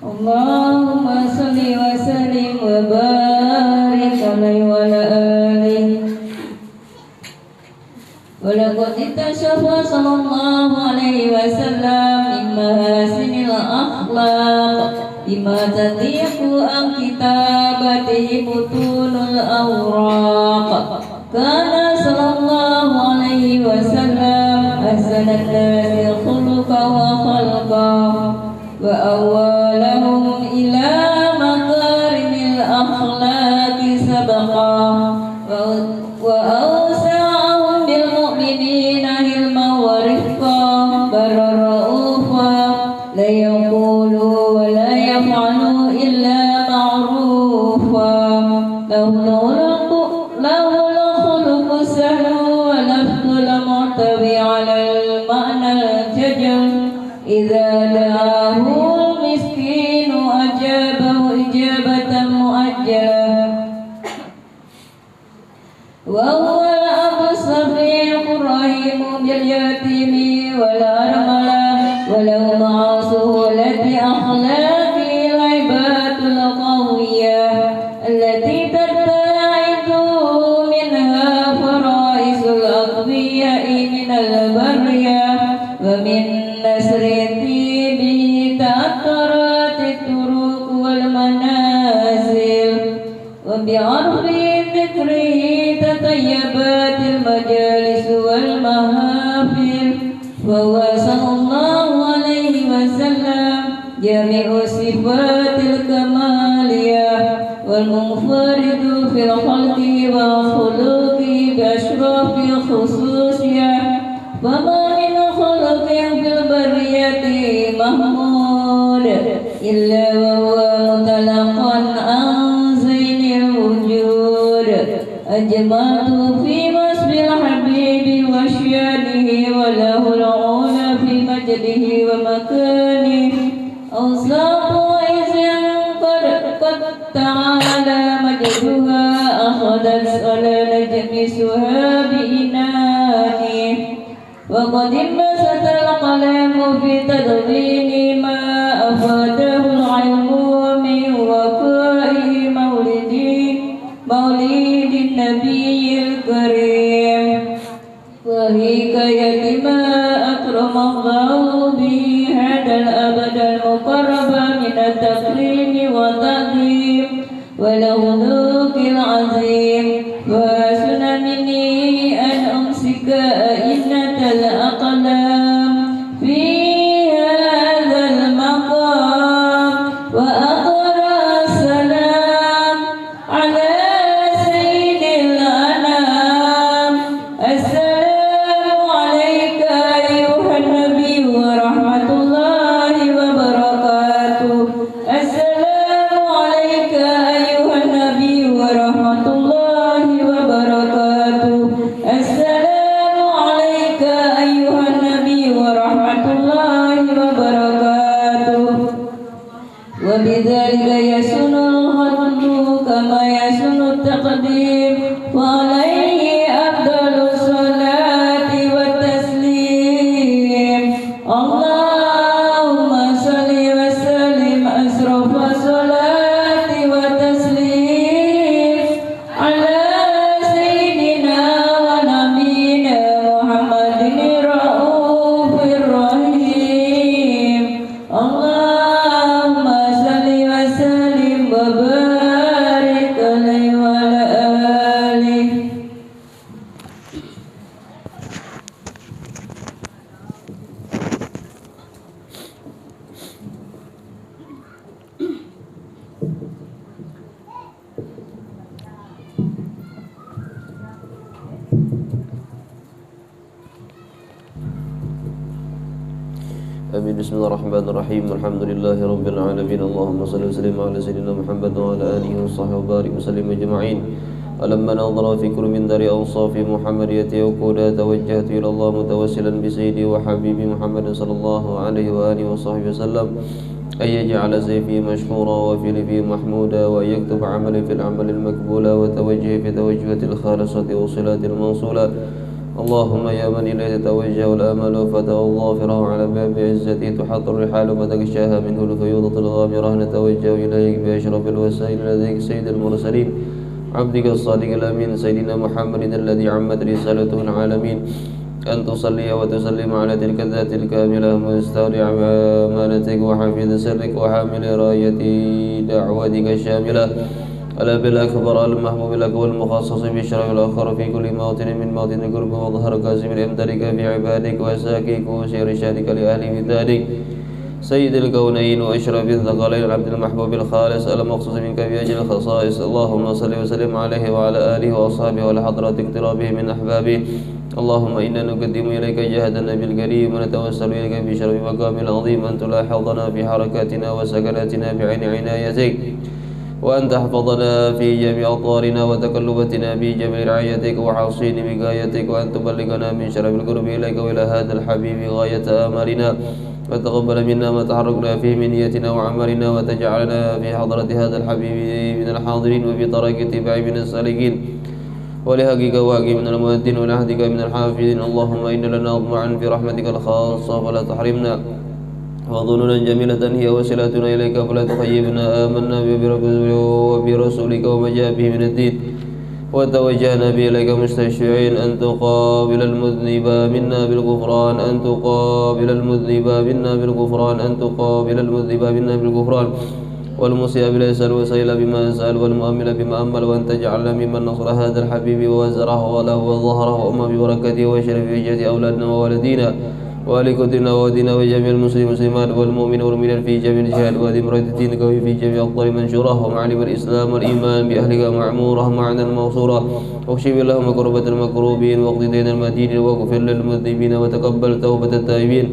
Allahumma salli wa sallim wa barik alaihi wa ala alihi. Wa laqad itashafa sallallahu alaihi wasallam min mahasinil akhlaq bima tatiqu an kitabatihi butunul awraq. Kana sallallahu alaihi wasallam ahsanan nasi khuluqan wa khalqan wa awwalahum ila makarimil akhlaqi sabaqan wa awsa'ahum bil mu'minina hilman wa rifqan barra'ufa la yaqulu wa la yaf'alu illa ma'rufa lahul khuluqu sahlu wa lafdul mu'tabi 'ala al-ma'na al-jajal idza da'ahu miskinu ajabahu ijabatan mu'ajjalah wa huwa al-abu safiqur rahimu bil yatimi wal armala walau ma'a suhulati akhlaqi laibatul qawiyah allati tatta'idu minha faraisul aqwiya'i minal barriyah wa min nasriti bi ta'tarati turuq wal manazil wa bi'arfi dhikri tatayyabatil majalis wal mahafil wa huwa sallallahu alaihi wasallam jami'u sifatil kamaliyah wal munfaridu fil khalqi wa khuluqi bi ashrafil khususiyah wa ma min khuluqin fil bariyati mahmud illa wa huwa mutalaqan an zainil wujud ajmatu fi wasbil habibi wa syadihi wa lahul ula fi majdihi wa makanihi awsatu izin qad ta'ala majduha akhadat ala najmi suhabi inani wa qad masatal qalamu fi tadwini ma afadahu al-ilmu min waqa'i maulidin nabiyil karim wa hikayati ma akramallahu bi hadal abadal muqarraba min at-takrim wa ta'zim wa lahudukil azim wa sunamini an umsika innatal aqlam fi hadzal maqam wa aqra salam ala sayyidil anam assalamu alayka ayyuhan nabiy wa rahmatullahi wa barakatuh assalamu alayka ayyuhan nabiy wa rahmatullahi wa barakatuh assalamu alayka ayyuhan nabiy wa rahmatullahi wa barakatuh wa bidzalika yasunul khatmu kama yasunut taqdim wa alayhi afdalus salati wa taslim Allahumma salli wa sallim asrafa salati wa taslim ala sayyidina wa nabiyina Muhammadin raufir rahim Allahumma salli wa sallim wa barik alaihi wa ala alihi. Amin. Bismillahirrahmanirrahim. Alhamdulillahi rabbil alamin. Allahumma salli wa sallim ala sayyidina Muhammad wa ala alihi wa sahbihi wa barik wa sallim ajma'in. Alamma nadhara fi kulli min dari awsafi Muhammadiyati wa quda tawajjahtu ila Allah mutawassilan bi sayyidi wa habibi Muhammad sallallahu alaihi wa alihi wa sahbihi wasallam ay yaj'ala sayfi mashhura wa fi'li mahmuda wa yaktub 'amali fil 'amali al-maqbula wa tawajjuhi fi tawajjuhati al-khalisati wa silati al-mawsula اللهم يا من إليه تتوجه الآمال وفتح الظافرة على باب عزته تحط الرحال فتغشاها منه الفيوضة الغامرة نتوجه إليك بأشرف الوسائل لديك سيد المرسلين عبدك الصادق الأمين سيدنا محمد الذي عمت رسالته العالمين أن تصلي وتسلم على تلك الذات الكاملة مستودع أمانتك وحافظ سرك وحامل راية دعوتك الشاملة الأب الأكبر المحبوب لك والمخصص بالشرف الآخر في كل موطن من موطن القرب وظهر كاسم أمدادك في عبادك وساكي كوس رشادك لأهل ودانك سيد الكونين وأشرف الثقلين العبد المحبوب الخالص المخصوص منك بأجل الخصائص اللهم صل وسلم عليه وعلى آله وأصحابه وعلى حضرة اقترابه من أحبابه اللهم إنا نقدم إليك جهد النبي الكريم ونتوسل إليك بشرف مقام العظيم أن تلاحظنا في حركاتنا وسكناتنا بعين عنايتك وأن تحفظنا في جميع أطوارنا وتقلباتنا بجميع رعايتك وحصين بغايتك وأن تبلغنا من شرف القرب إليك وإلى هذا الحبيب غاية آمالنا وتقبل منا ما تحركنا فيه من نيتنا وعملنا وتجعلنا في حضرة هذا الحبيب من الحاضرين وفي طريق اتباع من السالكين ولحقك واقي من المؤذن ولعهدك من الحافظين اللهم إن لنا أطمعا في رحمتك الخاصة فلا تحرمنا وظنونا جميلة هي وسيلتنا إليك فلا تخيبنا آمنا وبرسولك وما جاء به من الدين وتوجهنا به إليك مستشفعين أن تقابل المذنب منا بالغفران أن تقابل المذنب منا بالغفران أن تقابل المذنب منا بالغفران والمسيء بلا يسأل وسائل بما يسأل والمؤمل بما أمل وأن تجعلنا ممن نصر هذا الحبيب ووزره وله وظهره وأما ببركته وشرف جهة أولادنا ووالدينا ولكتنا ودينا وجميع المسلمين والمسلمات والمؤمنين والمؤمنات في جميع الجهات وذمرة الدين قوي في جميع أقطار منشورة ومعالم الإسلام والإيمان بأهلها معمورة معنا المغصورة واكشف اللهم كربة المكروبين واقض دين المدينين واغفر للمذنبين وتقبل توبة التائبين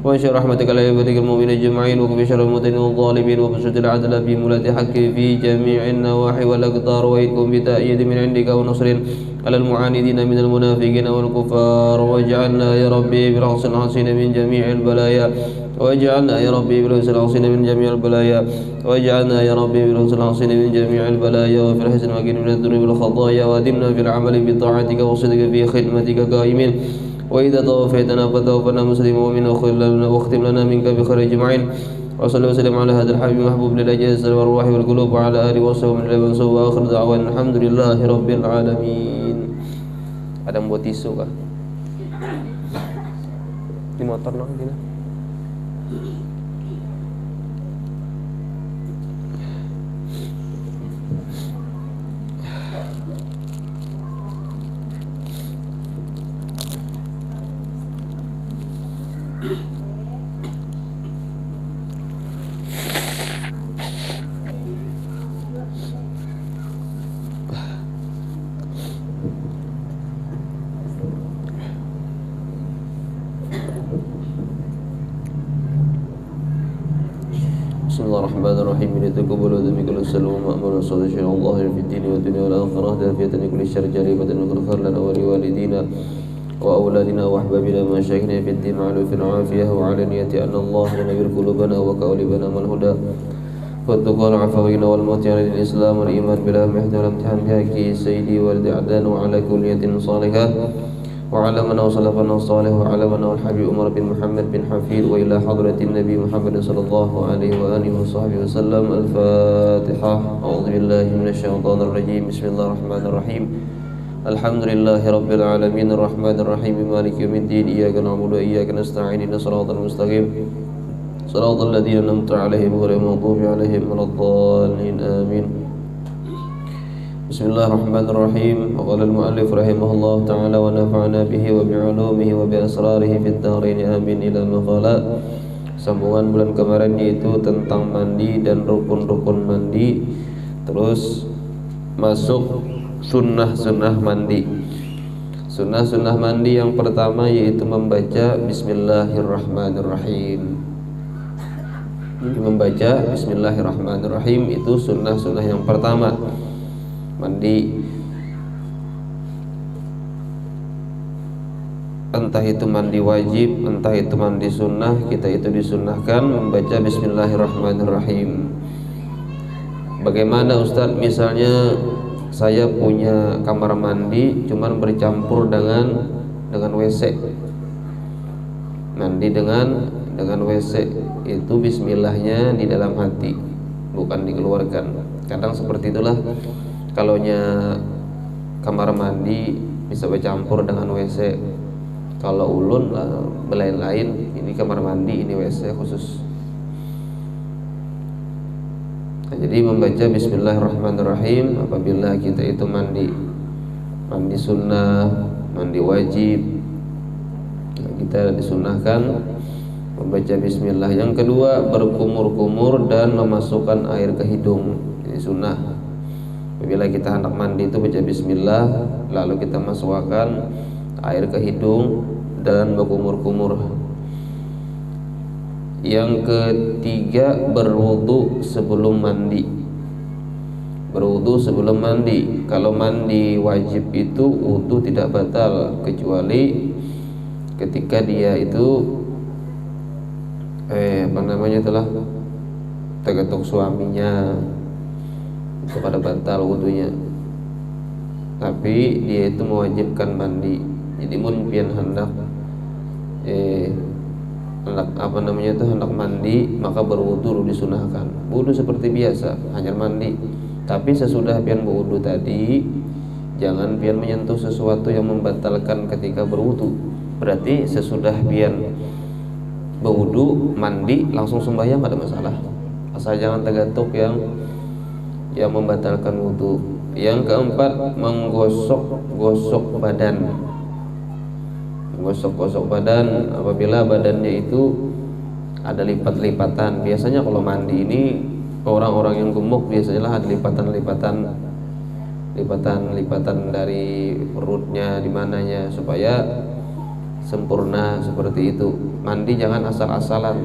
وانشر رحمتك على عبادك المؤمنين اجمعين وكفي شر المتقين والظالمين وبسط العدل في مولات حق في جميع النواحي والأقطار وإيدكم بتأييد من عندك ونصر على المعاندين من المنافقين والكفار واجعلنا يا ربي بالحصن الحصين من جميع البلايا واجعلنا يا ربي بالحصن الحصين من جميع البلايا واجعلنا يا ربي بالحصن الحصين من جميع البلايا وفي الحسن المكين من الذنوب والخطايا وادمنا في العمل بطاعتك وصدق في خدمتك قائمين وإذا توفيتنا فتوفنا مسلما ومنا واختم لنا منك بخير أجمعين وصلى وسلم على هذا الحبيب المحبوب للأجهزة والأرواح والقلوب وعلى آله وصحبه من لا منسوب وآخر دعوانا الحمد لله رب العالمين. Ada yang buat tisu kah? Di motor dong gini. Bismillahirrahmanirrahim. Litaqabbal minka as-salamu ma'murun sadaqah Allah fi ad-din wa dunya wal akhirah dafiyatan kulli syarr jaribatan wa khair lana wa liwalidina wa auladina wa ahbabina ma syakhna fi ad-din ma'luf al-afiyah wa 'ala niyyati anna Allah yanwir qulubana wa qawlibana mal huda والتقى العفوين والموت على الإسلام والإيمان بلا محد والامتحان بهاكي سيدي والد عدان وعلى كلية صالحة وعلى من وصلفنا الصالح وعلى من الحبيب عمر بن محمد بن حفيد وإلى حضرة النبي محمد صلى الله عليه وآله وصحبه وسلم. الفاتحة. أعوذ بالله من الشيطان الرجيم. بسم الله الرحمن الرحيم. الحمد لله رب العالمين الرحمن الرحيم مالك يوم الدين إياك نعبد وإياك نستعين اهدنا الصراط المستقيم صراط الذين أنعمت عليهم غير المغضوب عليهم ولا الضالين آمين. بسم الله الرحمن الرحيم. وقال المؤلف رحمه الله تعالى ونفعنا به وبعلومه وبأسراره في الدارين آمين إلى مقالة. Sambungan bulan kemarin yaitu tentang mandi dan rukun-rukun mandi. Terus masuk sunnah-sunnah mandi. Sunnah-sunnah mandi yang pertama yaitu membaca Bismillahirrahmanirrahim. Membaca Bismillahirrahmanirrahim itu sunnah-sunnah yang pertama mandi, entah itu mandi wajib, entah itu mandi sunnah, kita itu disunnahkan membaca Bismillahirrahmanirrahim. Bagaimana Ustadz? Misalnya saya punya kamar mandi cuman bercampur dengan dengan WC. Mandi dengan WC itu bismillahnya di dalam hati, bukan dikeluarkan. Kadang seperti itulah, kalaunya kamar mandi bisa bercampur dengan WC. Kalau ulun lah belain-lain, ini kamar mandi, ini WC khusus. Nah, jadi membaca bismillahirrahmanirrahim apabila kita itu mandi sunnah, mandi wajib, nah, kita disunahkan membaca bismillah. Yang kedua, berkumur-kumur dan memasukkan air ke hidung, ini sunnah. Apabila kita hendak mandi itu baca bismillah, lalu kita masukkan air ke hidung dan berkumur-kumur. Yang ketiga, berwudu sebelum mandi. Berwudu sebelum mandi. Kalau mandi wajib itu wudu tidak batal, kecuali ketika dia itu telah tergetuk suaminya, itu pada batal wudunya. Tapi dia itu mewajibkan mandi. Jadi mun pian hendak hendak mandi, maka berwudu disunahkan. Wudu seperti biasa, hanya mandi. Tapi sesudah pian berwudu tadi, jangan pian menyentuh sesuatu yang membatalkan ketika berwudu. Berarti sesudah pian berwudu, mandi, langsung sembahyang ada masalah. Asal jangan tergatuk yang membatalkan wudu. Yang keempat, menggosok-gosok badan. Gosok-gosok badan apabila badannya itu ada lipat-lipatan. Biasanya kalau mandi ini orang-orang yang gemuk biasanya ada lipatan dari perutnya di mananya, supaya sempurna seperti itu. Mandi jangan asal-asalan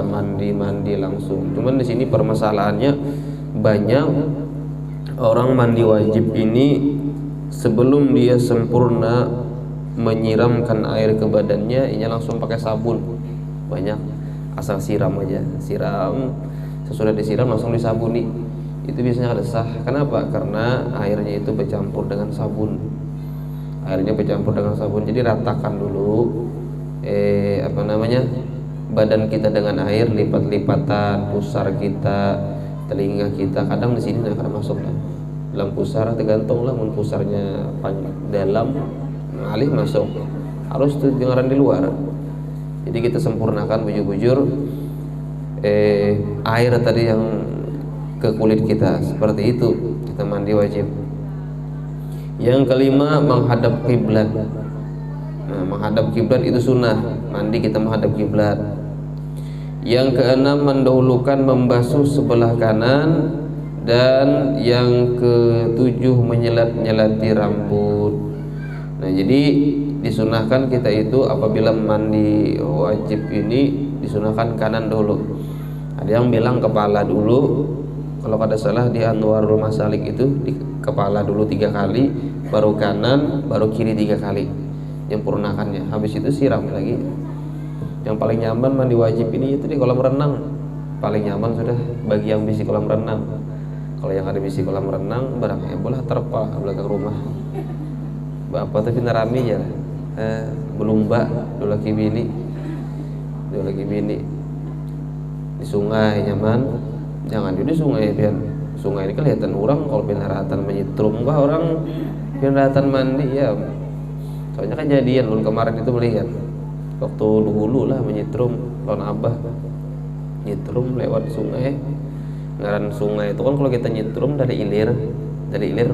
mandi langsung. Cuman di sini permasalahannya, banyak orang mandi wajib ini sebelum dia sempurna menyiramkan air ke badannya, ini langsung pakai sabun. Banyak asal siram aja, sesudah disiram langsung disabuni. Itu biasanya ada sah. Kenapa? Karena airnya itu bercampur dengan sabun. Jadi ratakan dulu badan kita dengan air, lipat-lipatan pusar kita, telinga kita. Kadang di sini akan masuk dalam pusar, tergantung lah, mun pusarnya dalam alih masuk, harus tuh dengaran di luar. Jadi kita sempurnakan bujur-bujur air tadi yang ke kulit kita, seperti itu kita mandi wajib. Yang kelima, menghadap kiblat. Nah, menghadap kiblat itu sunnah, mandi kita menghadap kiblat. Yang keenam, mendahulukan membasuh sebelah kanan. Dan yang ketujuh, menyelat-nyelati rambut. Nah, jadi disunahkan kita itu apabila mandi wajib ini disunahkan kanan dulu. Ada yang bilang kepala dulu. Kalau kada salah di Anwarul Masalik itu di kepala dulu 3 kali, baru kanan, baru kiri 3 kali. Nyempurnakannya. Habis itu siram lagi. Yang paling nyaman mandi wajib ini itu di kolam renang. Paling nyaman sudah bagi yang bisi kolam renang. Kalau yang ada bisi kolam renang, barangnya boleh terpal belakang rumah. Bapak tapi narami ya, belum mbak, dulu lagi bini di sungai nyaman. Jangan di sungai pian. Sungai ini kelihatan orang kalau pinaratan menyetrum kah orang pinaratan mandi ya. Soalnya kan jadian kemarin itu melihat waktu dulu lah menyetrum lawan abah nyetrum lewat sungai. Ngaran sungai itu kan kalau kita nyetrum dari ilir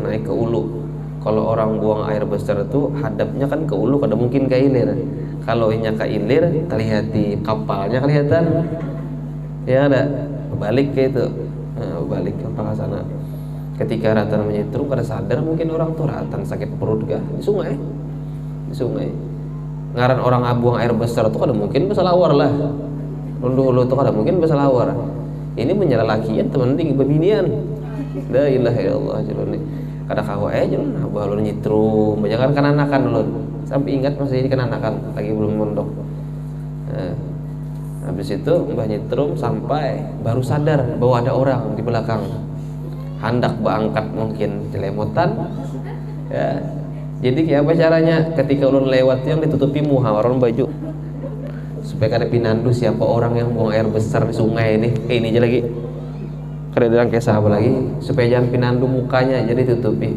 naik ke ulu. Kalau orang buang air besar itu hadapnya kan ke ulu, kada mungkin ke ilir. Kalau inya ke ilir, terlihat di kapalnya kelihatan. Ya ada balik ke itu, balik ke sana. Ketika Ratan menyetrum, kada sadar mungkin orang tuh Ratan sakit perut kah di sungai. Ngaran orang buang air besar itu kada mungkin besalawar lah. Dulu itu kada mungkin besalawar. Ini menyelalakian teman tinggi bebinian. La ilaha illallah jalani. Kada kawa aja abah lu nyitrum, jangan kananakan lu. Sampai ingat masih ini kananakan, lagi belum mondok. Nah, habis itu mbah nyitrum sampai baru sadar bahwa ada orang di belakang. Hendak berangkat mungkin celemotan. Ya. Jadi kayak apa caranya? Ketika ulun lewat yang ditutupi muha orang baju supaya kada pinandu siapa orang yang buang air besar di sungai ini. Ini aja lagi. Kada bilang kayak apa lagi supaya jangan pinandu mukanya jadi tutupi.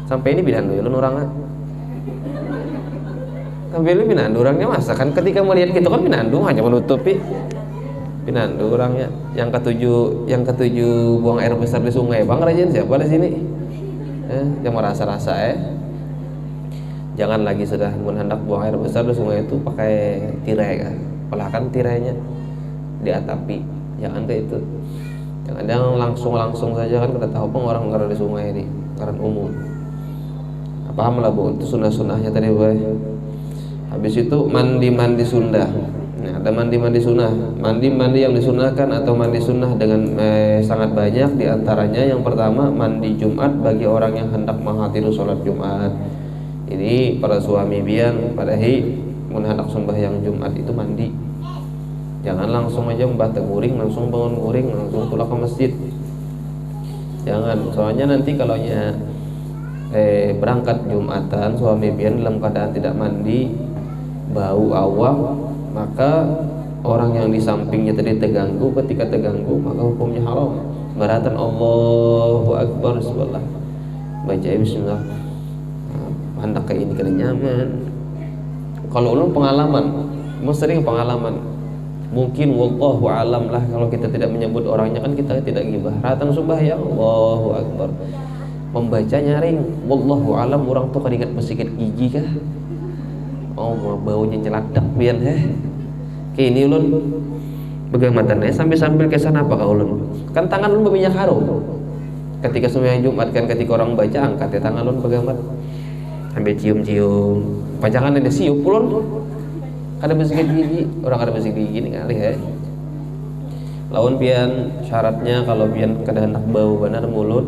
Sampai ini pinandu ulun orangnya. Sampai ini pinandu orangnya masa kan ketika melihat gitu kan pinandu hanya menutupi. Pinandu orangnya. Yang ketujuh buang air besar di sungai. Bang Rajen siapa di sini? Yang merasa-rasa jangan lagi sudah hendak buang air besar di sungai itu pakai tirai kan, apalagi kan tirainya diatapi, jangan kayak itu, jangan langsung saja kan kita tahu pun orang karena di sungai ini karena umum. Paham lah bu, itu sunnah-sunnahnya tadi boy. Habis itu mandi sunnah. Nah, ada mandi sunnah, mandi yang disunahkan atau mandi sunnah dengan sangat banyak. Diantaranya yang pertama mandi Jumat bagi orang yang hendak menghadiri sholat Jumat. Ini para suami bian pada mun hendak sembahyang Jumat itu mandi. Jangan langsung aja mbah teguring, langsung bangun guring, langsung tulak ke masjid. Jangan, soalnya nanti kalau berangkat Jumatan suami bian dalam keadaan tidak mandi, bau awam, maka orang yang di sampingnya tadi terganggu. Ketika terganggu maka hukumnya haram. Baratan Allahu Akbar subhanallah. Baca bismillah. Hendak kayak ini kada nyaman. Kalau ulun pengalaman, sering pengalaman. Mungkin wallahu alam lah kalau kita tidak menyebut orangnya kan kita tidak gibah. Ratan sembahyang Allahu Akbar. Membaca nyaring wallahu alam orang tuh kadingat bersikit gigi kah? Oh, baunya nyeladak pian Kayak ini ulun pegang matanya sambil kesan apa kau ulun? Kan tangan ulun berminyak harum. Ketika sembahyang Jumat kan ketika orang baca angkat tangan ulun pegang mat. Sambil cium-cium, pajangan ada siup ulun. Kada bersikat gigi, orang kada bersikat gigi nih kali Lawan pian syaratnya kalau pian kada hendak bau benar mulut,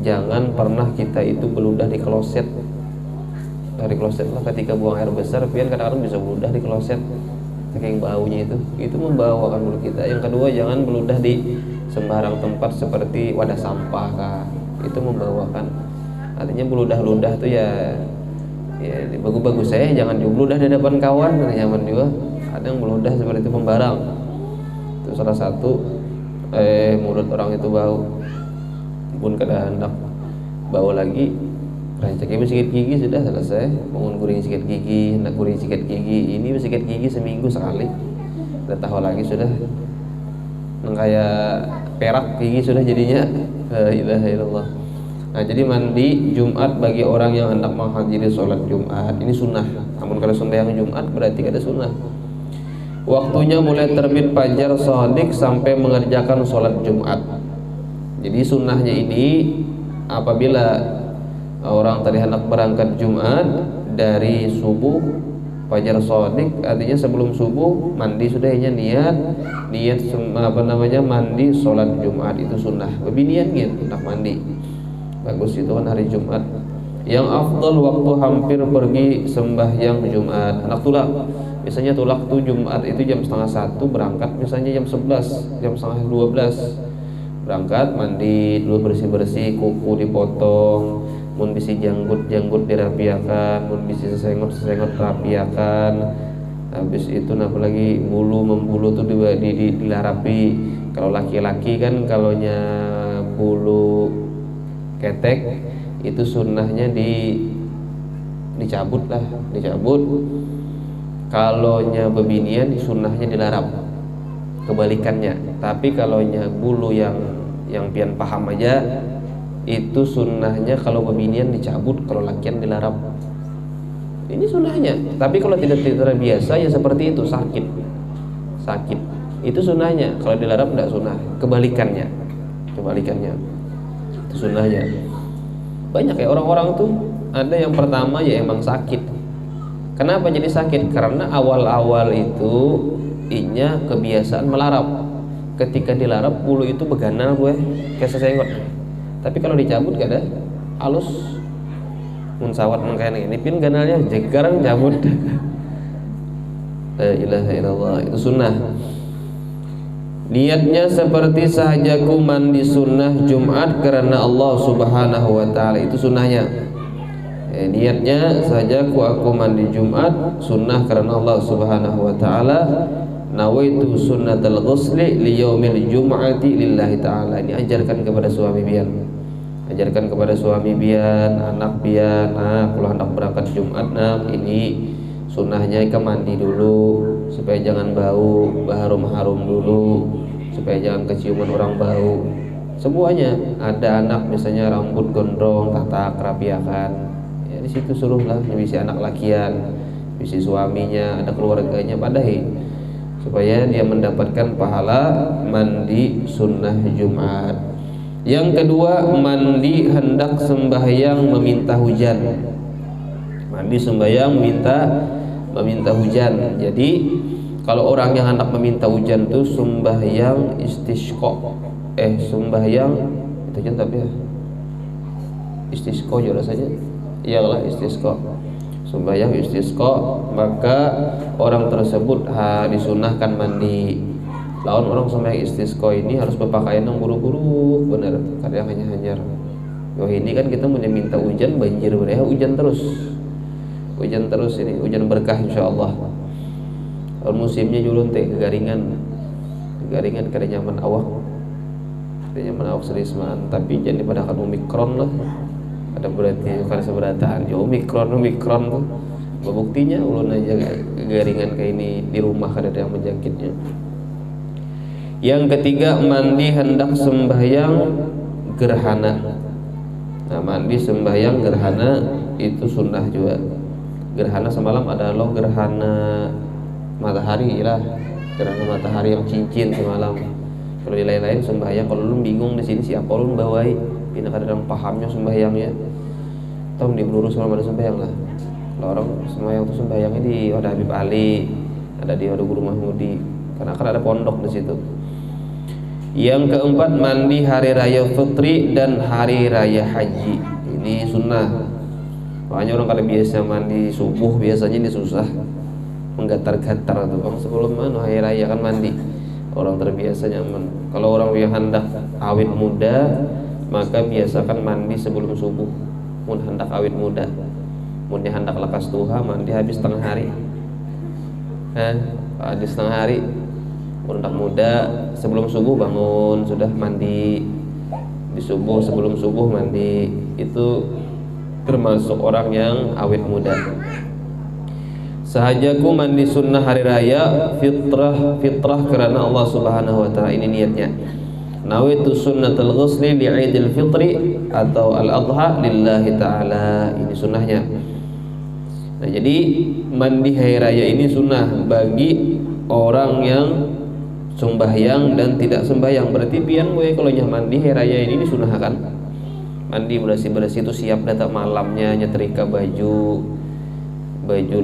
jangan pernah kita itu beludah di kloset. Dari kloset lah ketika buang air besar, pian kadang-kadang bisa beludah di kloset. Saking baunya itu membawakan mulut kita. Yang kedua jangan beludah di sembarang tempat seperti wadah sampah kah. Itu membawakan. Artinya beludah-ludah tuh ya bagus-bagus jangan juga beludah di depan kawan, nyaman juga. Ada yang beludah seperti itu pembarang. Itu salah satu mulut orang itu bau. Pun kada hendak bau lagi, rancaknya bersikat gigi sudah selesai. Bangun guring sikat gigi, hendak guring sikat gigi. Ini bersikat gigi seminggu sekali. Udah tahu lagi sudah. Kayak perak gigi sudah jadinya. La ilaha illallah. Nah, jadi mandi Jumat bagi orang yang hendak menghadiri sholat Jumat ini sunnah. Namun kalau sembahyang Jumat berarti ada sunnah. Waktunya mulai terbit fajar shadiq sampai mengerjakan sholat Jumat. Jadi sunnahnya ini apabila orang tadi hendak berangkat Jumat dari subuh fajar shadiq, artinya sebelum subuh mandi sudahnya niat mandi sholat Jumat itu sunnah. Bebinian gitu hendak mandi. Bagus itu kan hari Jumat. Yang afdal waktu hampir pergi sembahyang Jumat. Anak tulak, biasanya tulak tuh Jumat itu jam 12:30 berangkat, misalnya jam 11, jam 11:30 berangkat, mandi dulu bersih-bersih, kuku dipotong, mun bisi janggut dirapiakan, mun bisi sesengot rapiakan. Habis itu apa lagi membulu tuh dilarapi. Kalau laki-laki kan kalaunya bulu ketek itu sunnahnya dicabut. Kalaunya bebinian sunnahnya dilarap, kebalikannya. Tapi kalaunya bulu yang pian paham aja itu sunnahnya kalau bebinian dicabut, kalau lakian dilarap. Ini sunnahnya. Tapi kalau tidak terbiasa ya seperti itu, sakit itu sunnahnya. Kalau dilarap tidak sunnah, kebalikannya itu sunnahnya. Banyak ya orang-orang tuh ada yang pertama ya emang sakit. Kenapa jadi sakit? Karena awal-awal itu inya kebiasaan melarap. Ketika dilarap bulu itu beganal kayak sesengot. Tapi kalau dicabut gak ada halus. Mun sawat mengkain ini pin ganalnya jegarang cabut. La ilaha illallah, itu sunnah. Niatnya seperti sahajaku mandi sunnah Jumat karena Allah subhanahu wa ta'ala, itu sunnahnya. Niatnya saja aku mandi Jumat sunnah karena Allah Subhanahu wa taala, nawaitu sunnatal ghusli li yaumil jum'ati lillahi taala. Ini ajarkan kepada suami pian, ajarkan kepada suami pian, anak pian, kalau hendak berangkat Jumat ini sunnahnya ikan mandi dulu supaya jangan bau, harum-harum dulu supaya jangan keciuman orang bau. Semuanya ada anak misalnya rambut gondrong, tatak rapiakan, ya di situ suruhlah bisi anak lakian, bisi suaminya, ada keluarganya padahi supaya dia mendapatkan pahala mandi sunnah Jumat. Yang kedua, mandi hendak sembahyang meminta hujan. Mandi sembahyang meminta hujan. Jadi kalau orang yang hendak meminta hujan tuh sembahyang istisqa. Sembahyang itu kan tapi ya istisqa juga rasanya. Iyalah istisqa. Sembahyang istisqa, maka orang tersebut disunahkan mandi. Lawan orang sembahyang istisqa ini harus berpakaian yang buruk-buruk bener, kadang hanya-hanyar. Ini kan kita minta hujan, banjir bener, hujan terus ini, hujan berkah insyaallah. Kalau musimnya julun teh kegaringan kada nyaman awak serismaan, tapi jangan dipadahkan Omikron lah. Ada berarti kalau seberataan ya Omikron tuh buktinya ulun aja kegaringan kayak ini di rumah kada ada yang menjangkitnya. Yang ketiga, mandi hendak sembahyang gerhana. Nah, mandi sembahyang gerhana itu sunnah juga. Gerhana semalam ada loh gerhana matahari lah, gerhana matahari yang cincin semalam. Kalau di lain-lain sembahyang, kalau lu bingung di sini siapa lu bawai, pindah kadang pahamnya sembahyangnya. Tahu di Blurus kalau ada sembahyang lah. Kalau orang sembahyang tuh sembahyangnya di Oda Habib Ali, ada di Oda Guru Mahmudi, karena akan ada pondok di situ. Yang keempat, mandi hari raya fitri dan hari raya haji. Ini sunnah. Makanya orang kalau biasa mandi subuh biasanya ini susah, menggatar-gatar tuh. Bang sebelum hari raya kan mandi. Orang terbiasa nyaman. Kalau orang yang hendak awet muda, maka biasakan mandi sebelum subuh. Mun hendak awet muda, mun hendak lekas duha mandi habis setengah hari. Habis setengah hari. Mun hendak muda sebelum subuh bangun sudah mandi. Di subuh sebelum subuh mandi. Itu termasuk orang yang awet muda. Sahajaku mandi sunnah hari raya fitrah karena Allah Subhanahu wa taala. Ini niatnya. Nawaitu sunnatul ghusli li'idil fitri atau al-adha lillahi taala. Ini sunnahnya. Nah, jadi mandi hari raya ini sunnah bagi orang yang sembahyang dan tidak sembahyang. Berarti pian gue kalau mandi hari raya ini sunnah kan. Mandi bersih-bersih itu siap datang malamnya, nyetrika baju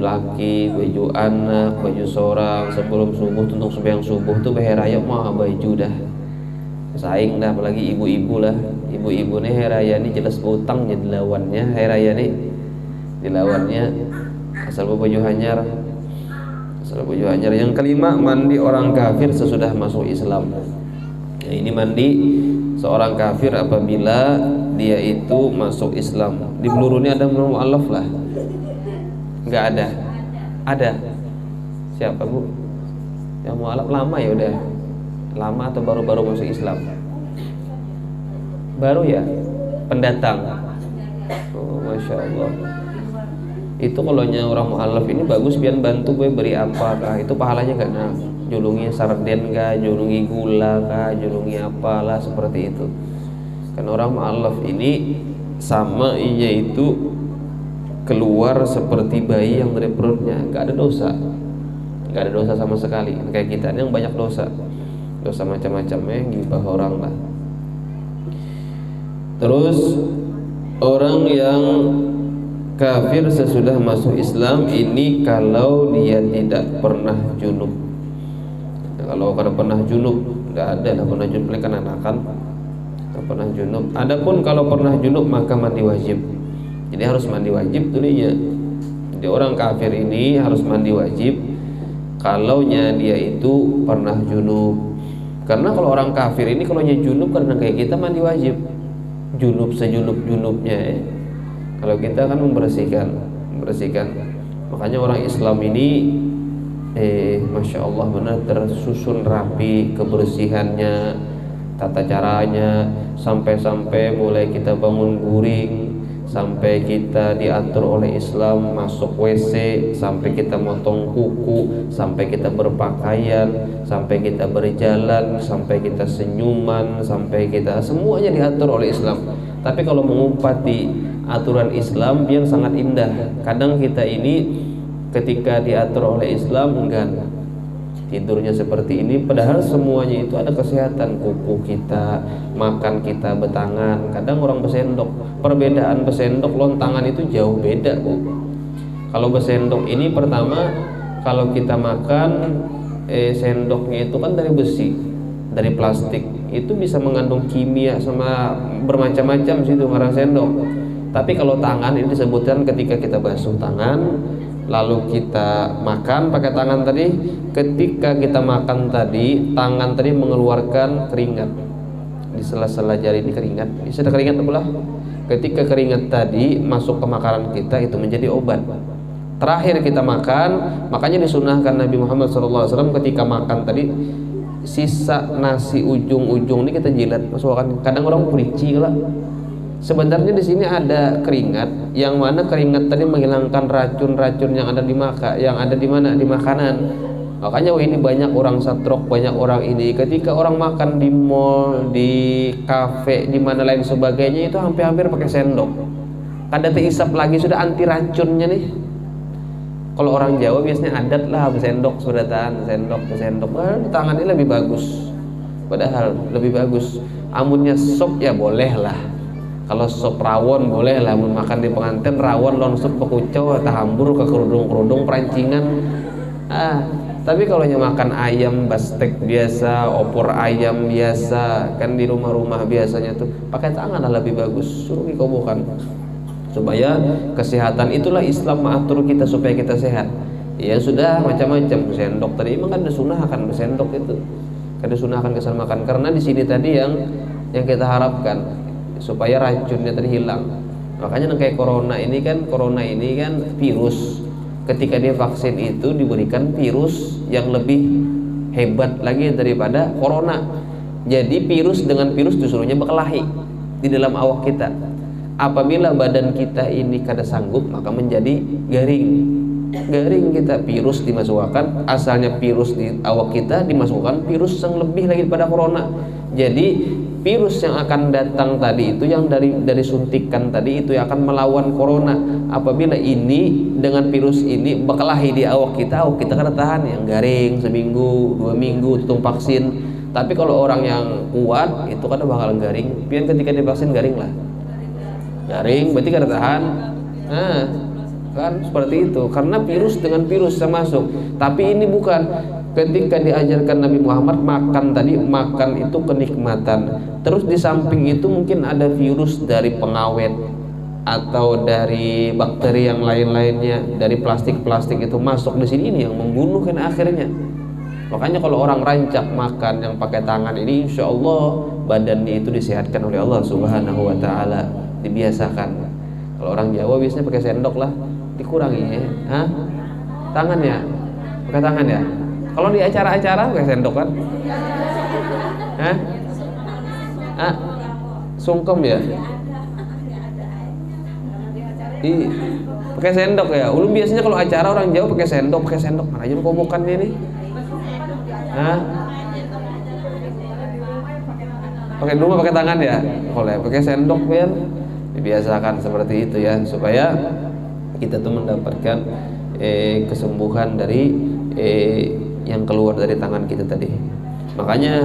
laki, baju anak, baju seorang sebelum subuh, untuk sembahyang subuh tuh hari raya mah baju dah saing dah, apalagi ibu-ibu lah. Ibu-ibu nih hari raya ini jelas utang jadi lawannya hari raya nih, dilawannya asal baju hanyar. Yang kelima, mandi orang kafir sesudah masuk Islam. Nah, ini mandi seorang kafir apabila dia itu masuk Islam. Di Bluru ini ada mu'alaf lah. Enggak ada. Ada. Siapa Bu? Yang mu'alaf lama ya udah. Lama atau baru-baru masuk Islam? Baru ya? Pendatang. Oh, Masya Allah. Itu kalau orang mu'alaf ini bagus biar bantu gue beri apa kah? Itu pahalanya gak nah? Julungi sarden kah? Julungi gula kah? Julungi apalah seperti itu. Kan orang mu'alaf ini sama yaitu keluar seperti bayi yang dari perutnya, nggak ada dosa sama sekali. Kayak kita yang banyak dosa macam-macamnya, gibah orang lah. Terus orang yang kafir sesudah masuk Islam ini kalau dia tidak pernah junub. Kalau pernah junub nggak ada lah, pernah junub kan anakan pernah junub. Adapun kalau pernah junub maka mandi wajib. Jadi harus mandi wajib dulunya. Jadi orang kafir ini harus mandi wajib kalaunya dia itu pernah junub. Karena kalau orang kafir ini kalaunya junub karena kayak kita mandi wajib. Junub sejunub-junubnya Kalau kita kan membersihkan. Makanya orang Islam ini Masya Allah benar tersusun rapi kebersihannya, tata caranya, sampai mulai kita bangun guring, sampai kita diatur oleh Islam masuk WC, sampai kita motong kuku, sampai kita berpakaian, sampai kita berjalan, sampai kita senyuman, sampai kita semuanya diatur oleh Islam. Tapi kalau mengumpati aturan Islam yang sangat indah, kadang kita ini ketika diatur oleh Islam enggan, tidurnya seperti ini, padahal semuanya itu ada kesehatan. Kuku kita, makan kita betangan, kadang orang besendok. Perbedaan besendok lontangan itu jauh beda, Bu. Kalau besendok ini pertama, kalau kita makan sendoknya itu kan dari besi, dari plastik, itu bisa mengandung kimia sama bermacam-macam situ ngarang sendok. Tapi kalau tangan ini disebutkan ketika kita basuh tangan, lalu kita makan pakai tangan tadi, ketika kita makan tadi, tangan tadi mengeluarkan keringat. Di sela-sela jari ini keringat, bisa ada keringat belah. Ketika keringat tadi masuk ke makanan kita, itu menjadi obat. Terakhir kita makan, makanya disunahkan Nabi Muhammad SAW ketika makan tadi, sisa nasi ujung-ujung ini kita jilat, masukkan. Kadang orang perici lah. Sebenarnya di sini ada keringat, yang mana keringat tadi menghilangkan racun-racun yang ada di di mana, di makanan. Makanya ini banyak orang stroke, banyak orang ini ketika orang makan di mall, di kafe, di mana lain sebagainya itu hampir-hampir pakai sendok. Kada terhisap lagi, sudah anti racunnya nih. Kalau orang Jawa biasanya adat lah bersendok, sudatan sendok, tangannya lebih bagus. Padahal lebih bagus. Amunnya sop ya boleh lah. Kalau sop rawon boleh lah, makan di pengantin rawon lon sup pekucau tahambur ke kerudung perancingan. Tapi kalau makan ayam bastek biasa, opor ayam biasa, kan di rumah-rumah biasanya tuh pakai tangan lah lebih bagus. Suruh dikobokan supaya kesehatan. Itulah Islam mengatur kita supaya kita sehat. Ya sudah macam-macam sendok tadi memang kan disunahkan sendok itu. Kan disunahkan kesal makan karena di sini tadi yang kita harapkan supaya racunnya tadi hilang. Makanya kayak corona ini kan virus. Ketika dia vaksin itu diberikan virus yang lebih hebat lagi daripada corona. Jadi virus dengan virus disuruhnya berkelahi di dalam awak kita. Apabila badan kita ini kada sanggup, maka menjadi garing kita, virus dimasukkan, asalnya virus di awak kita dimasukkan virus yang lebih lagi daripada corona. Jadi virus yang akan datang tadi itu yang dari suntikan tadi itu yang akan melawan corona. Apabila ini dengan virus ini berkelahi di awak kita kada tahan, yang garing seminggu 2 minggu tutup vaksin. Tapi kalau orang yang kuat itu kada bakal garing. Pian ketika divaksin garing lah. Garing berarti kada tahan. Kan seperti itu karena virus dengan virus yang masuk. Tapi ini bukan. Ketika diajarkan Nabi Muhammad makan itu kenikmatan. Terus di samping itu mungkin ada virus dari pengawet atau dari bakteri yang lain-lainnya, dari plastik itu masuk di sini, ini yang membunuh kan akhirnya. Makanya kalau orang rancak makan yang pakai tangan ini, insya Allah badannya itu disehatkan oleh Allah Subhanahu Wa Taala, dibiasakan. Kalau orang Jawa biasanya pakai sendok lah, dikurangi ya. Tangannya, pakai tangan ya. Kalau di acara-acara pakai sendok kan? Sungkem ya? Pakai sendok ya. Ulun biasanya kalau acara orang Jawa pakai sendok. Mana aja kobokan dia nih? Pakai dulu pakai tangan ya? Boleh pakai sendok biar dibiasakan seperti itu ya, supaya kita tuh mendapatkan kesembuhan dari yang keluar dari tangan kita tadi. Makanya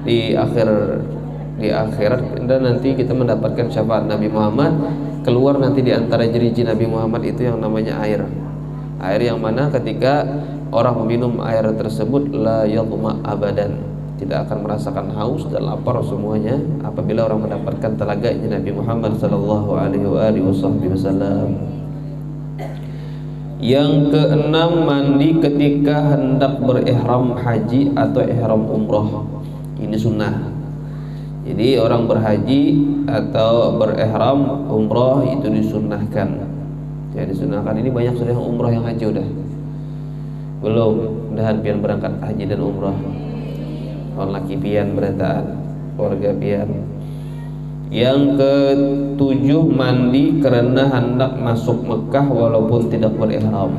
di akhirat dan nanti kita mendapatkan syafaat Nabi Muhammad. Keluar nanti di antara jeri-jeri Nabi Muhammad itu yang namanya air yang mana ketika orang meminum air tersebut la yadhma abadan, tidak akan merasakan haus dan lapar semuanya apabila orang mendapatkan telaganya Nabi Muhammad sallallahu alaihi wasallam. Yang keenam, mandi ketika hendak berihram haji atau ihram umroh. Ini sunnah. Jadi orang berhaji atau berihram umrah itu disunnahkan. Ya disunahkan. Ini banyak sudah yang umrah yang haji udah. Belum, mudahan pian berangkat haji dan umrah. Orang laki pian berataan, keluarga pian. Yang ketujuh, mandi karena hendak masuk Mekah walaupun tidak berihram.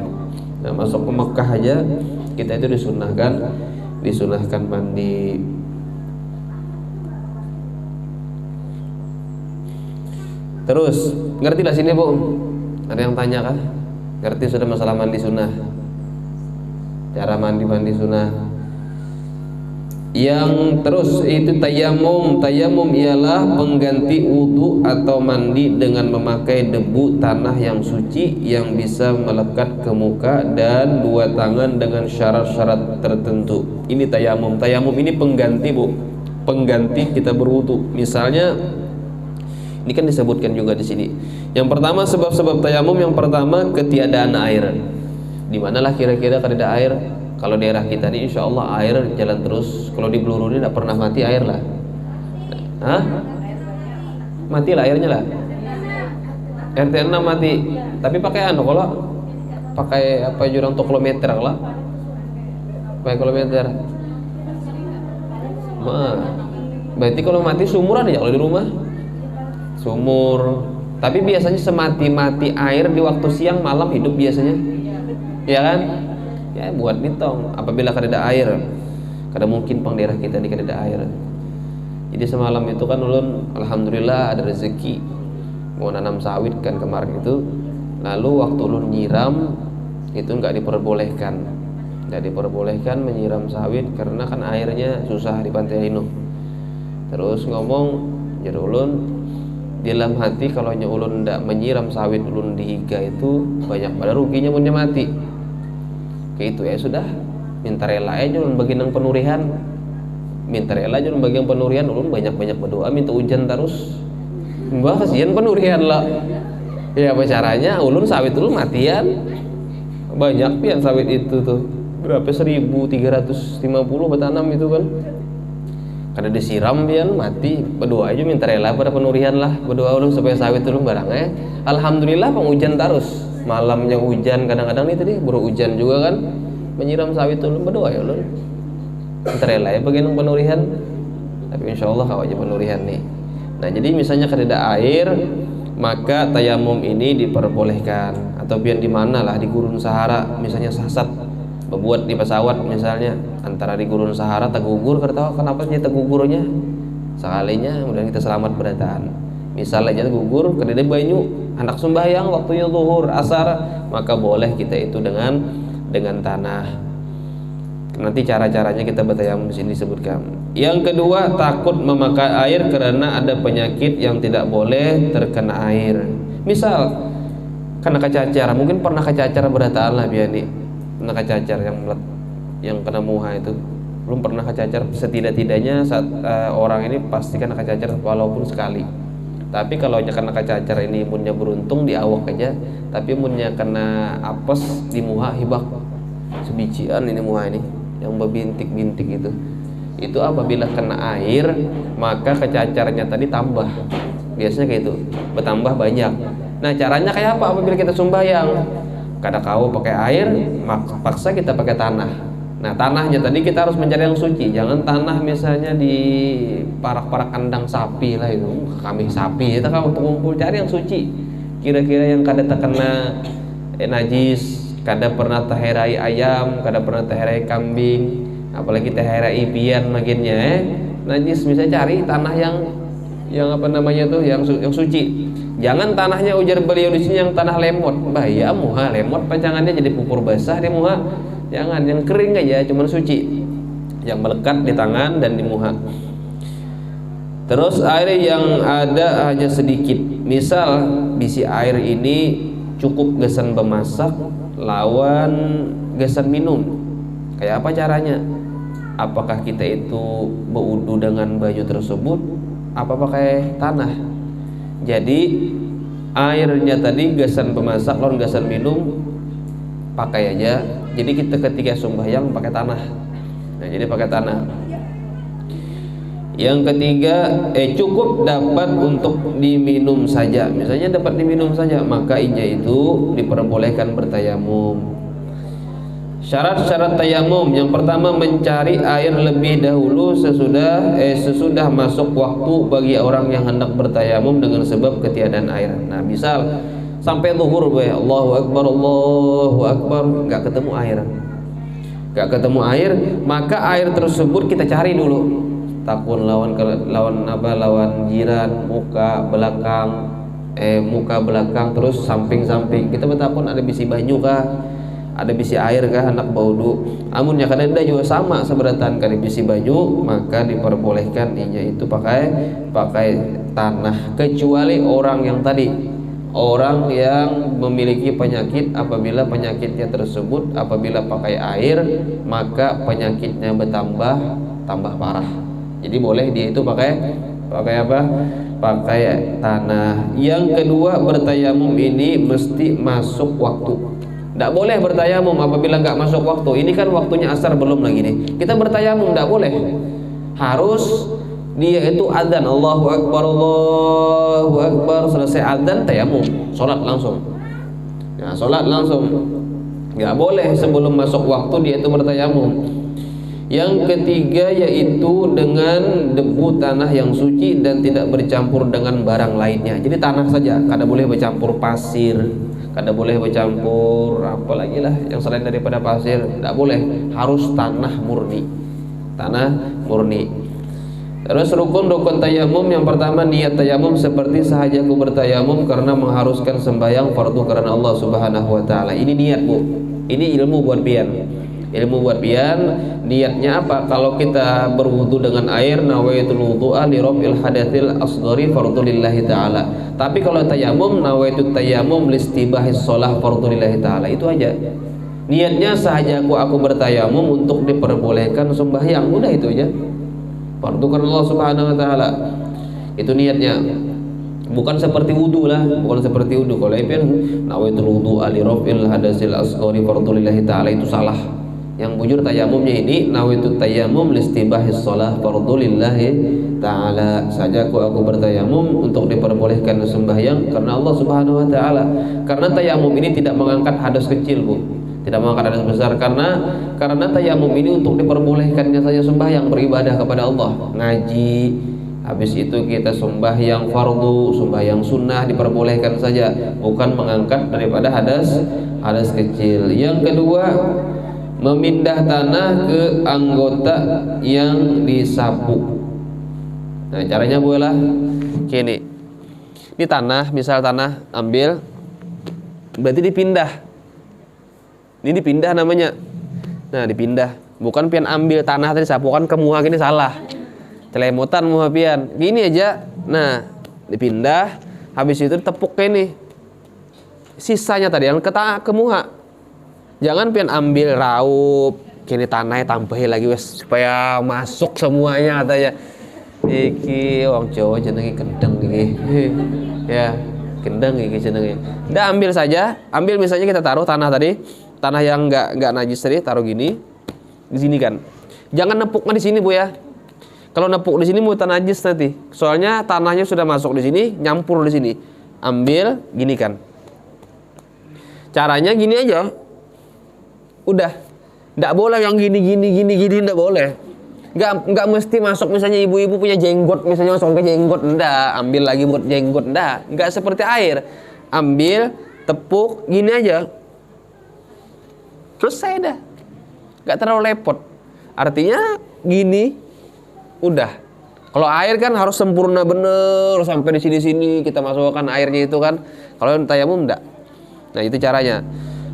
Nah, masuk ke Mekah aja kita itu disunahkan mandi. Terus, ngerti lah sini Bu? Ada yang tanya kah? Ngerti sudah masalah mandi sunnah? Cara mandi sunnah. Yang terus itu tayamum. Tayamum ialah pengganti wudu atau mandi dengan memakai debu tanah yang suci yang bisa melekat ke muka dan dua tangan dengan syarat-syarat tertentu. Ini tayamum. Tayamum ini pengganti Bu. Pengganti kita berwudu. Misalnya ini kan disebutkan juga di sini. Yang pertama sebab-sebab tayamum, yang pertama ketiadaan air. Di manalah kira-kira kada air? Kalau daerah kita ini insya Allah air jalan terus. Kalau di Bluru ini tidak pernah mati air lah. Hah? Mati lah airnya lah. RT 6 mati. Tapi pakai anu kalau pakai apa jurang to kilometer lah. Pakai kilometer. Berarti kalau mati sumur ada ya kalau di rumah? Sumur. Tapi biasanya semati-mati air di waktu siang malam hidup biasanya. Ya kan? Ya buat nitong apabila kada air. Kada mungkin pang daerah kita ini kada air. Jadi semalam itu kan ulun alhamdulillah ada rezeki mau nanam sawit kan kemarin itu. Lalu waktu ulun nyiram itu enggak diperbolehkan. Enggak diperbolehkan menyiram sawit karena kan airnya susah di Pantai Hinu. Terus ngomong jadi ulun dalam hati kalau ulun ndak menyiram sawit ulun dihiga itu banyak pada ruginya munnya mati. Kayak itu ya sudah minta rela aja ulun bagi nang penurihan. Minta rela aja ulun bagi yang penurihan, ulun banyak-banyak berdoa minta hujan terus. Mbah kasihan penurihan lah. Ya apa caranya? Ulun sawit ulun matian. Banyak pian sawit itu tuh. Berapa 1.350 bertanam itu kan. Kada disiram pian mati, berdoa aja minta rela pada penurihan lah, berdoa ulun supaya sawit ulun barangnya. Alhamdulillah penghujan terus. Malamnya hujan, kadang-kadang nih tadi baru hujan juga kan. Menyiram sawit ulun berdoa ya ulun. Minta rela ya bagian penurihan. Tapi insyaallah kau aja penurihan nih. Nah, jadi misalnya kada air, maka tayamum ini diperbolehkan. Atau pian di mana lah di gurun Sahara, misalnya sasat berbuat di pesawat misalnya antara di gurun Sahara tergugur, kada tahu kenapa dia tergugurnya sekalinya kemudian kita selamat berataan. Misalnya tergugur kada ada banyu anak sembahyang waktunya zuhur asar, maka boleh kita itu dengan tanah. Nanti cara-caranya kita bertayamum di sini disebutkan. Yang kedua, takut memakai air karena ada penyakit yang tidak boleh terkena air. Misal kena kecacar, mungkin pernah kecacar berataan lah biar nih. Pernah kecacar yang kena muha itu belum pernah kecacar, setidak-tidaknya saat orang ini pasti kena kecacar walaupun sekali. Tapi kalau kena kecacar ini imunnya beruntung di awak aja, tapi imunnya kena apes di muha hibak sebijian ini muha ini yang berbintik-bintik itu apabila kena air maka kecacarnya tadi tambah, biasanya kayak itu bertambah banyak. Nah caranya kayak apa apabila kita sembahyang? Kada kau pakai air, paksa kita pakai tanah. Nah tanahnya tadi kita harus mencari yang suci. Jangan tanah misalnya di parak-parak kandang sapi lah itu, kambing sapi. Kita kalau kumpul cari yang suci. Kira-kira yang kada terkena najis, kada pernah terherai ayam, kada pernah terherai kambing, apalagi terherai pian makinnya najis. Misalnya cari tanah yang apa namanya tuh yang suci. Jangan tanahnya ujar beliau di sini yang tanah lemot, bahaya muha lemot pancangannya jadi pupur basah dia muha. Jangan yang kering aja, cuman suci, yang melekat di tangan dan di muha. Terus air yang ada hanya sedikit. Misal bisi air ini cukup gesan bemasak lawan gesan minum. Kayak apa caranya? Apakah kita itu berwudu dengan baju tersebut? Apa pakai tanah? Jadi airnya tadi gasan pemasak lawan gasan minum pakai aja. Jadi kita ketika sembahyang pakai tanah. Nah, jadi pakai tanah. Yang ketiga, cukup dapat untuk diminum saja. Misalnya dapat diminum saja, maka inya itu diperbolehkan bertayamum. Syarat-syarat tayamum, yang pertama mencari air lebih dahulu sesudah masuk waktu bagi orang yang hendak bertayamum dengan sebab ketiadaan air. Nah, misal sampai zuhur, Allahu Akbar, nggak ketemu air, maka air tersebut kita cari dulu. Takun lawan jiran, muka belakang, terus samping. Kita bertakun ada bisi banyu kah, ada bisi air kah, hendak baudu. Amun ya kadang juga sama seberatan kali bisi banyu, maka diperbolehkan inya itu pakai tanah, kecuali orang yang memiliki penyakit. Apabila penyakitnya tersebut apabila pakai air, maka penyakitnya tambah parah. Jadi boleh dia itu pakai apa? Pakai tanah. Yang kedua, bertayamum ini mesti masuk waktu. Tidak boleh bertayamum apabila nggak masuk waktu. Ini kan waktunya asar belum lagi nih. Kita bertayamum tidak boleh. Harus dia itu adzan, Allahu Akbar, selesai adzan tayamum, sholat langsung. Nah, sholat langsung. Nggak boleh sebelum masuk waktu dia itu bertayamum. Yang ketiga yaitu dengan debu tanah yang suci dan tidak bercampur dengan barang lainnya. Jadi tanah saja, kada boleh bercampur pasir, kada boleh bercampur apa lagi lah yang selain daripada pasir, tidak boleh. Harus tanah murni. Terus rukun tayamum, yang pertama niat tayamum seperti sahajaku bertayamum karena mengharuskan sembahyang fardu karena Allah Subhanahu wa taala. Ini niat, Bu. Ini ilmu buat pian. Niatnya apa? Kalau kita berwudu dengan air, nawaitul wudu'a li raf'il hadatsil asghari fardhu lillahi ta'ala. Tapi kalau tayamum, nawaitut tayamum listibahis shalah fardhu lillahi ta'ala. Itu aja. Niatnya sahaja aku bertayamum untuk diperbolehkan sembahyang. Udah itu aja. Fardhu karena Allah Subhanahu wa taala. Itu niatnya. Bukan seperti wudu lah, Kalau itu nawaitul wudu'a li raf'il hadatsil asghari fardhu lillahi ta'ala, itu salah. Yang bujur tayamumnya ini nawaitu tayamum listibahis shalah fardhu lillahi ta'ala. Saja aku bertayamum untuk diperbolehkan sembahyang karena Allah Subhanahu wa taala. Karena tayamum ini tidak mengangkat hadas kecil, Bu. Tidak mengangkat hadas besar, karena tayamum ini untuk diperbolehkannya saja sembahyang, beribadah kepada Allah, ngaji. Habis itu kita sembahyang fardu, sembahyang sunnah diperbolehkan saja, bukan mengangkat daripada hadas kecil. Yang kedua, memindah tanah ke anggota yang disapu. Nah, caranya boleh gini. Ini tanah, misal tanah ambil, berarti dipindah. Ini dipindah namanya. Nah, dipindah. Bukan pian ambil tanah tadi sapu kan kemuha gini, salah. Telemotan muha pian. Gini aja. Nah, dipindah. Habis itu tepuk ini. Sisanya tadi yang kemuha. Jangan pian ambil raup, kini tanahnya tambahin lagi wes supaya masuk semuanya katanya. Iki wong Jawa jenenge kendeng iki. Ya, kendeng iki jenenge. Udah ambil saja, ambil misalnya kita taruh tanah tadi, tanah yang enggak najis tadi taruh gini. Di sini kan. Jangan nepuknya di sini, Bu ya. Kalau nepuk di sini mutan najis nanti. Soalnya tanahnya sudah masuk di sini, nyampur di sini. Ambil gini kan. Caranya gini aja. Udah, nggak boleh yang gini, nggak boleh. Nggak mesti masuk, misalnya ibu-ibu punya jenggot, misalnya masuk ke jenggot, nggak, ambil lagi buat jenggot, nggak seperti air. Ambil, tepuk, gini aja. Terus saya dah, nggak terlalu repot. Artinya gini, udah. Kalau air kan harus sempurna bener, sampai di sini kita masukkan airnya itu kan. Kalau tayamum nggak. Nah itu caranya.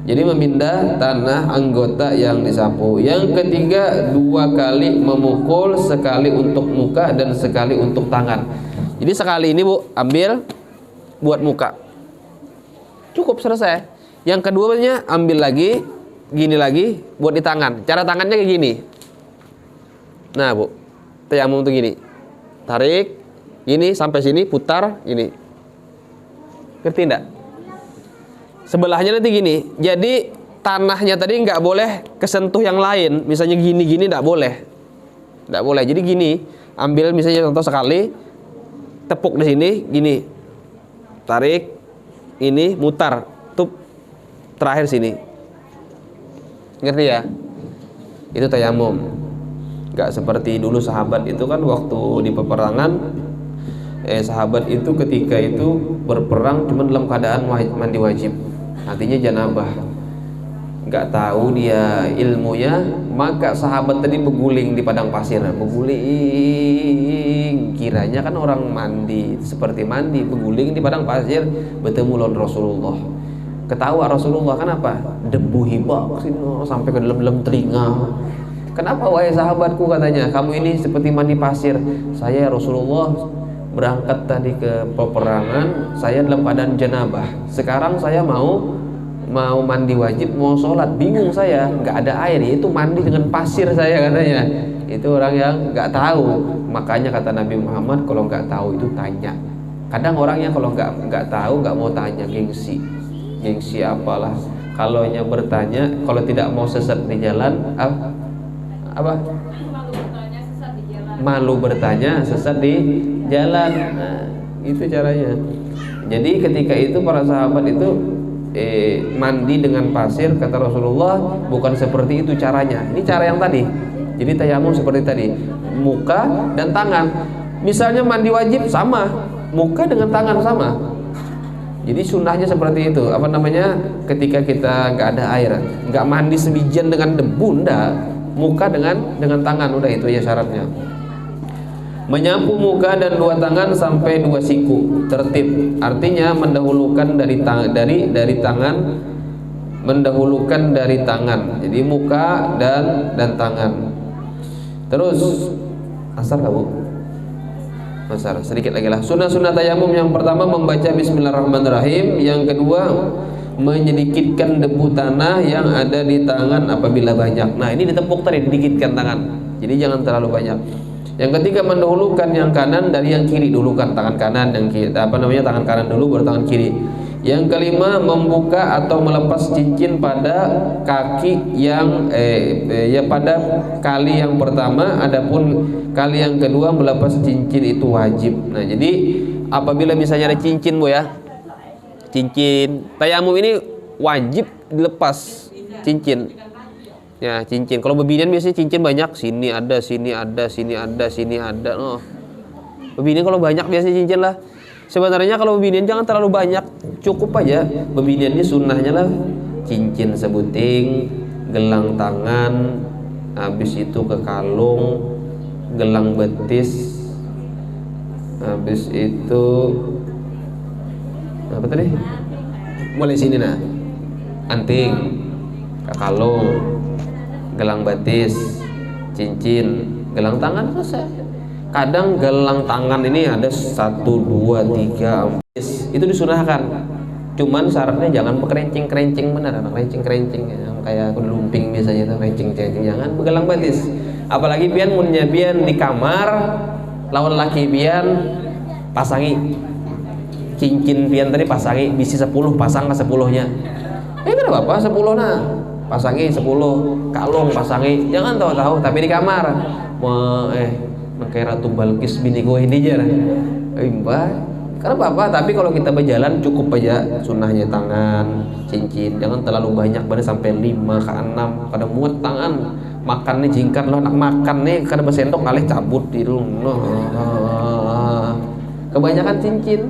Jadi memindah tanah anggota yang disapu. Yang ketiga, 2 kali memukul, sekali untuk muka dan sekali untuk tangan. Jadi sekali ini, Bu, ambil buat muka. Cukup, selesai. Yang keduanya ambil lagi, gini lagi buat di tangan. Cara tangannya kayak gini. Nah, Bu, tayamum tuh gini. Tarik gini sampai sini, putar gini. Ngerti enggak? Sebelahnya nanti gini. Jadi tanahnya tadi nggak boleh kesentuh yang lain. Misalnya gini-gini nggak boleh. Nggak boleh. Jadi gini. Ambil misalnya contoh sekali, tepuk di sini, gini, tarik, ini mutar, tup, terakhir sini. Ngerti ya? Itu tayamum. Gak seperti dulu sahabat itu kan waktu di peperangan, sahabat itu ketika itu berperang cuma dalam keadaan mandi wajib, artinya janabah. Gak tahu dia ilmunya, maka sahabat tadi berguling di padang pasir, berguling, kiranya kan orang mandi, seperti mandi, berguling di padang pasir, bertemu lawan Rasulullah. Ketawa Rasulullah, kenapa? Debu hibak sampai ke dalam telinga. Kenapa wahai sahabatku, katanya, kamu ini seperti mandi pasir. Saya Rasulullah berangkat tadi ke peperangan, saya dalam keadaan janabah. Sekarang saya mau mandi wajib, mau sholat, bingung saya, nggak ada air, itu mandi dengan pasir saya, katanya. Itu orang yang nggak tahu. Makanya kata Nabi Muhammad, kalau nggak tahu itu tanya. Kadang orangnya kalau nggak tahu nggak mau tanya, gengsi apalah. Kalau nya bertanya, kalau tidak mau sesat di jalan, apa? Malu bertanya, sesat di jalan. Nah, itu caranya. Jadi ketika itu para sahabat itu mandi dengan pasir, kata Rasulullah, bukan seperti itu caranya. Ini cara yang tadi. Jadi tayamum seperti tadi, muka dan tangan. Misalnya mandi wajib sama, muka dengan tangan sama. Jadi sunnahnya seperti itu. Apa namanya? Ketika kita nggak ada air, nggak mandi sebijian dengan debu, ndak. Muka dengan tangan, udah itu ya syaratnya. Menyapu muka dan dua tangan sampai dua siku, tertib. Artinya mendahulukan dari tangan, mendahulukan dari tangan. Jadi muka dan tangan. Terus asar kamu? Asar sedikit lagi lah. Sunnah tayamum yang pertama membaca Bismillahirrahmanirrahim. Yang kedua menyedikitkan debu tanah yang ada di tangan apabila banyak. Nah ini ditepuk tadi, didikitkan tangan. Jadi jangan terlalu banyak. Yang ketiga mendahulukan yang kanan dari yang kiri, dulukan tangan kanan, yang kiri, tangan kanan dulu baru tangan kiri. Yang kelima membuka atau melepas cincin pada kaki yang pada kali yang pertama, adapun kali yang kedua melepas cincin itu wajib. Nah jadi apabila misalnya ada cincin, Bu ya, cincin tayamum ini wajib dilepas cincin. Ya, cincin. Kalau bebinian biasanya cincin banyak, sini ada, sini ada, sini ada, sini ada. Oh. Bebinian kalau banyak biasanya cincin lah. Sebenarnya kalau bebinian jangan terlalu banyak, cukup aja. Bebinian ini sunnahnya lah cincin sebuting, gelang tangan, habis itu ke kalung, gelang betis, habis itu apa tadi? Mulai sini nah. Anting, ke kalung, gelang batis, cincin, gelang tangan selesai. Kadang gelang tangan ini ada 1, 2, 3, 4. Itu disunahkan. Cuman syaratnya jangan kerencing benar, kerencing yang kayak lumping biasanya itu kerencing, jangan gelang batis. Apalagi pian munnya pian di kamar lawan laki pian pasangi cincin pian tadi, pasangi bisi 10, pasang ke 10-nya. Kenapa apa 10 nah? Pasangi 10, kalung pasangi, jangan tahu-tahu tapi di kamar kayak Ratu Balkis bini gue ini aja karena apa, tapi kalau kita berjalan cukup aja sunnahnya tangan, cincin, jangan terlalu banyak, bener sampai 5 ke 6, kadang muat tangan, makannya jingkar lo anak makan nih, kadang bersendok kali cabut di rumah, kebanyakan cincin,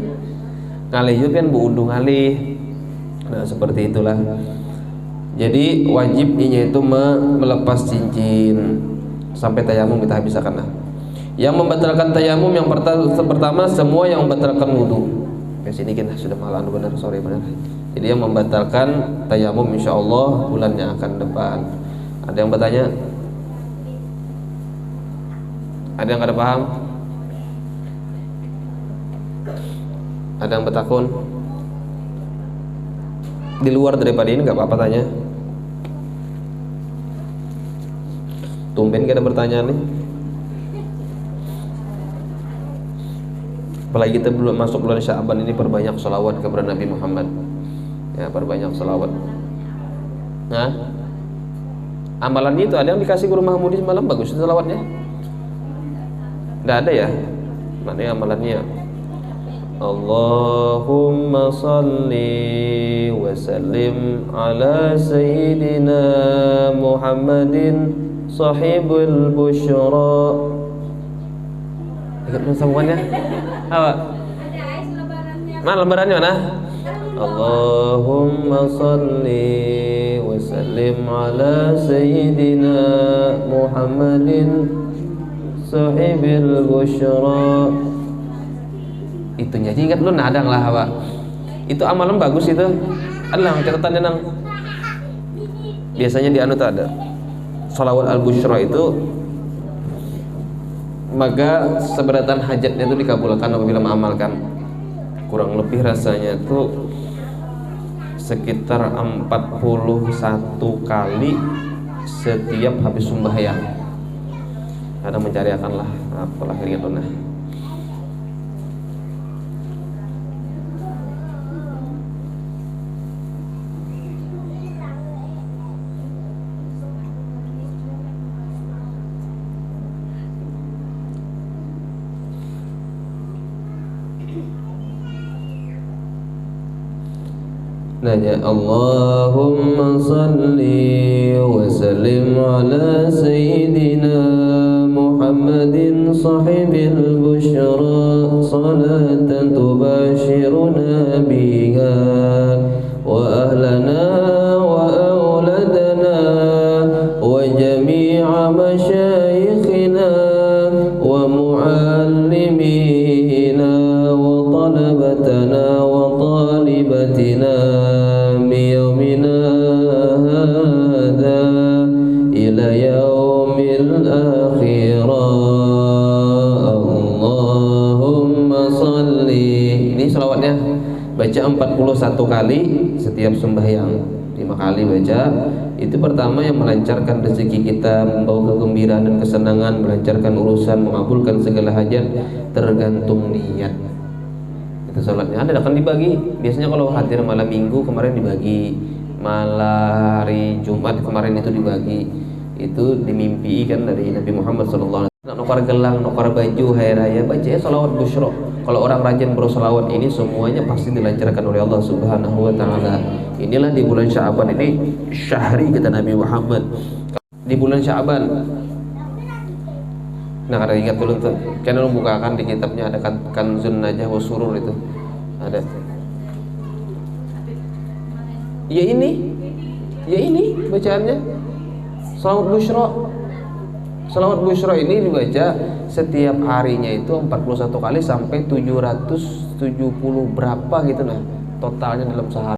ngalih juga kan bu undung ngalih, nah seperti itulah. Jadi wajibnya itu melepas cincin sampai tayamum kita habiskan. Yang membatalkan tayamum yang pertama semua yang membatalkan wudu. Sini kita sudah malam benar, sorry benar. Jadi yang membatalkan tayamum insyaallah bulan yang akan depan. Ada yang bertanya? Ada yang kada paham? Ada yang bertakun? Di luar daripada ini nggak apa-apa tanya. Tumben kita bertanya nih. Apalagi kita belum masuk bulan Sya'ban ini, perbanyak sholawat kepada Nabi Muhammad. Ya, perbanyak sholawat. Nah, amalannya itu ada yang dikasih guru Mahmudi semalam, bagus itu sholawatnya. Nggak ada ya? Maknanya amalannya. Allahumma salli wa sallim ala sayyidina Muhammadin sahibul busyra. Ingat sambungannya? Apa? Mana lembarannya mana? Allahumma salli wa sallim ala sayyidina Muhammadin sahibil busyra. Itu nyanyi ingat lu nadang lah apa? Itu amalan bagus itu. Alang catatannya nang. Biasanya di anu tuh ada. Shalawat al-busyra itu maka seberatan hajatnya itu dikabulkan apabila mengamalkan. Kurang lebih rasanya itu sekitar 41 kali setiap habis sembahyang. Ada mencariakan lah apalah keringat donah. Nanya Allahumma salli wa sallim ala sayyidina Muhammadin sahibil busyra salatan tubashiruna biha wa ahlana wa awladana wa jami'a masyayikhina wa muallimina wa talabatana wa talibatina baca 41 kali setiap sembahyang, 5 kali baca. Itu pertama yang melancarkan rezeki kita, membawa kegembiraan dan kesenangan, melancarkan urusan, mengabulkan segala hajat, tergantung niat. Itu salatnya ada akan dibagi. Biasanya kalau hadir malam minggu kemarin dibagi, malam hari Jumat kemarin itu dibagi. Itu dimimpi kan dari Nabi Muhammad SAW. Nukar gelang, nukar baju hari raya, baca salawat busyra. Kalau orang rajin bersolawat ini semuanya pasti dilancarkan oleh Allah Subhanahu wa taala. Inilah di bulan Sya'ban ini syahri kata Nabi Muhammad. Di bulan Sya'ban. Nah, kada ingat dulu tuh. Karena lu bukakan di kitabnya ada Kanzun Najah wa Surur itu. Ada. Ya ini bacaannya. Salawat busyra. Salawat busyra ini dibaca setiap harinya itu 41 kali sampai 770 berapa gitu nah totalnya dalam sehari.